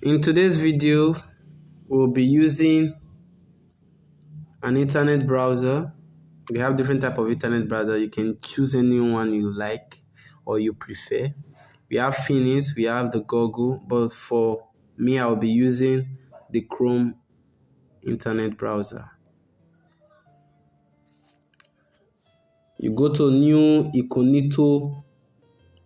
In today's video, we'll be using an internet browser. We have different type of internet browser. You can choose any one you like or you prefer. We have Phoenix, we have the Google, but for me, I'll be using the Chrome internet browser. You go to new incognito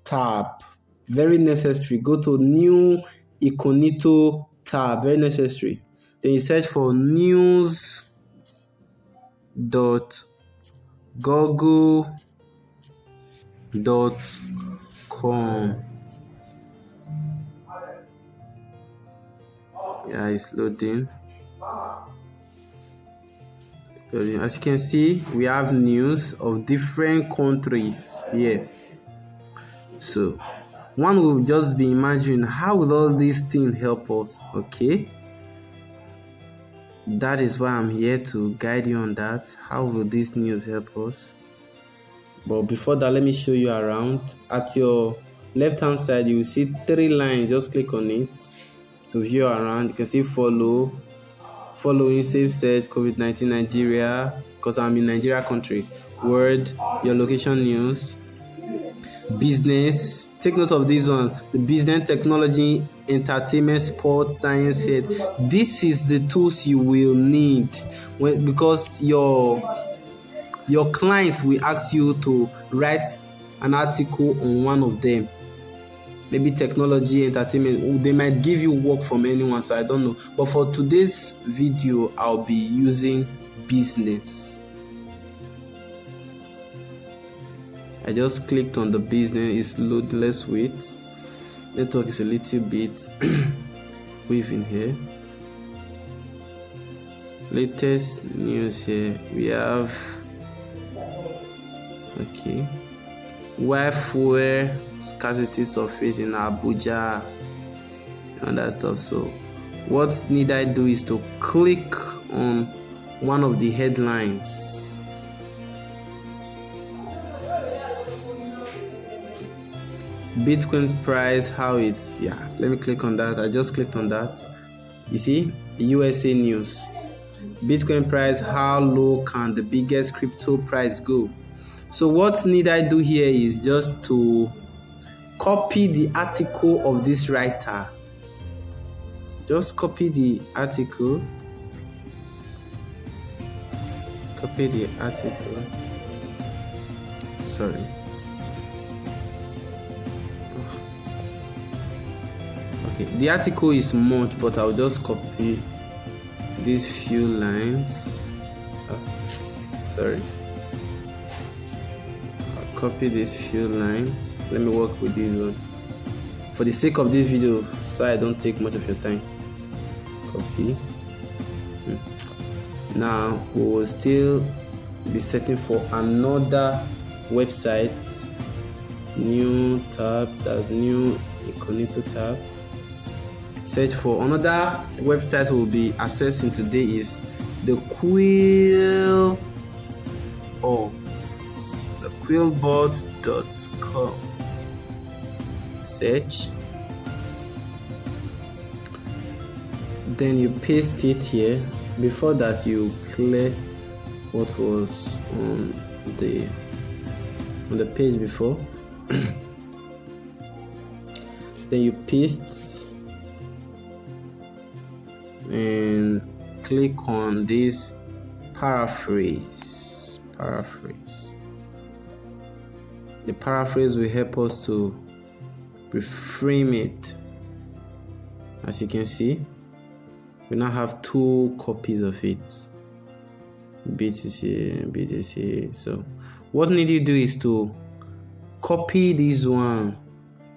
tab, very necessary. Go to new incognito tab, very necessary. Then you search for news.google.com. Yeah, it's loading. As you can see, we have news of different countries here. So one will just be imagining, how will all these things help us? Okay, that is why I'm here to guide you on that. How will this news help us? But before that, let me show you around. At your left hand side, you will see 3 lines. Just click on it to view around. You can see following, safe search, COVID-19 Nigeria, because I'm in Nigeria country, word, your location, news, business. Take note of this one: the business, technology, entertainment, sports, science, head. This is the tools you will need because your client will ask you to write an article on one of them. Maybe technology, entertainment. They might give you work from anyone, so I don't know. But for today's video, I'll be using business. I just clicked on the business. It's load. Let's wait. Network is a little bit weaving here. Latest news here. We have Wi-Fi scarcity surface in Abuja and that stuff. So what need I do is to click on one of the headlines. Bitcoin's price, how it's, let me click on that. I just clicked on that. You see, USA news. Bitcoin price, how low can the biggest crypto price go? So what need I do here is just to copy the article of this writer. Just copy the article. Copy the article. Sorry. Okay, the article is much, but I'll just copy these few lines. Sorry. Copy these few lines. Let me work with this one for the sake of this video, so I don't take much of your time. Copy. Now we will still be searching for another website. New tab. That's new incognito tab. Search for another website we'll be accessing today is the quillbots.com. Search, then you paste it here. Before that, you clear what was on the page before. Then you paste and click on this paraphrase. The paraphrase will help us to reframe it. As you can see, we now have 2 copies of it. BTC. So what need you do is to copy this one.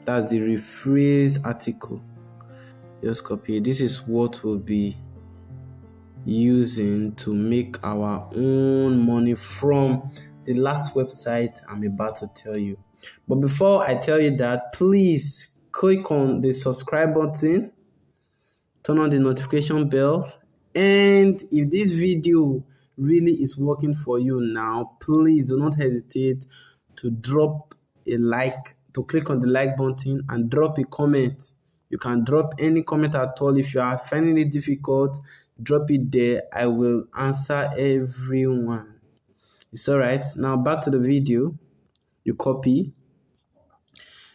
That's the rephrase article. Just copy it. This is what we'll be using to make our own money from the last website I'm about to tell you. But before I tell you that, please click on the subscribe button, turn on the notification bell, and if this video really is working for you now, please do not hesitate to drop a like, to click on the like button and drop a comment You can drop any comment at all. If you are finding it difficult, drop it there. I will answer everyone. It's all right. Now back to the video. You copy.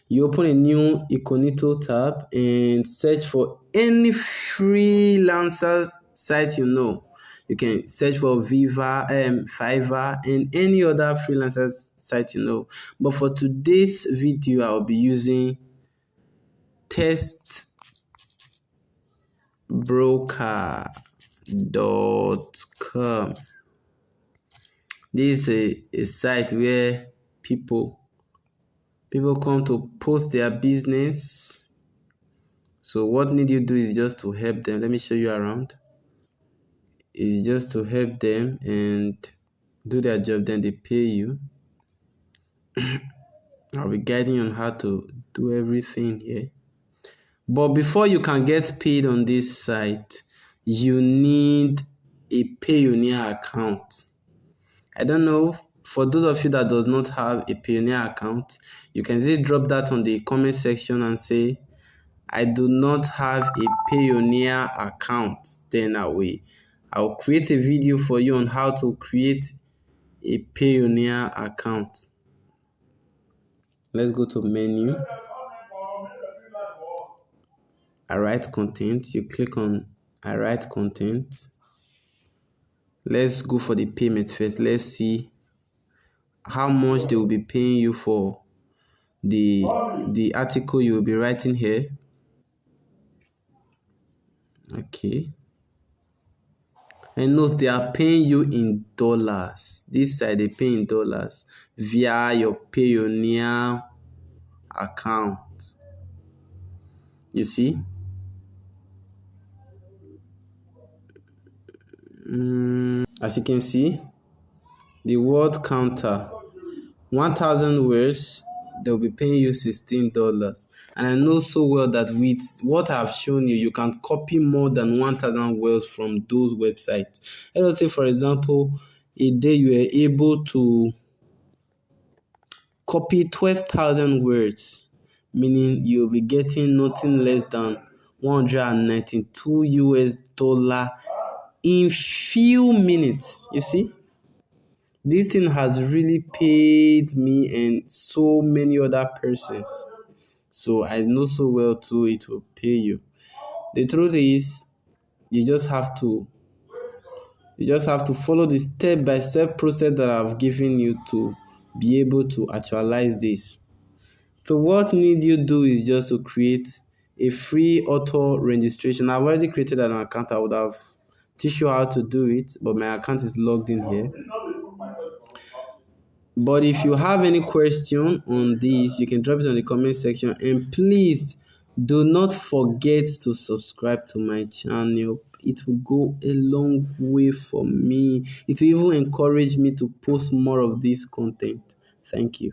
You open a new incognito tab and search for any freelancer site you know. You can search for Viva, Fiverr, and any other freelancer site you know. But for today's video, I'll be using testbroker.com. This is a site where people come to post their business. So what need you do is just to help them. Let me show you around. It's just to help them and do their job, then they pay you. I'll be guiding you on how to do everything here. But before you can get paid on this site, you need a Payoneer account. I don't know, for those of you that does not have a Payoneer account, you can just drop that on the comment section and say, I do not have a Payoneer account. Then I'll create a video for you on how to create a Payoneer account. Let's go to menu. I write content. You click on I write content. Let's go for the payment first. Let's see how much they will be paying you for the article you will be writing here. Okay. And note they are paying you in dollars. This side they pay in dollars via your Payoneer account. You see? As you can see, the word counter 1,000 words, they'll be paying you $16. And I know so well that with what I've shown you, you can copy more than 1,000 words from those websites. Let us say, for example, a day you were able to copy 12,000 words, meaning you'll be getting nothing less than 192 US dollar in few minutes. You see? This thing has really paid me and so many other persons. So I know so well too it will pay you. The truth is, you just have to follow the step-by-step process that I've given you to be able to actualize this. So what need you do is just to create a free auto registration. I've already created an account. I would have teach you how to do it, but my account is logged in here. But if you have any question on this, you can drop it on the comment section. And please do not forget to subscribe to my channel. It will go a long way for me. It will even encourage me to post more of this content. Thank you.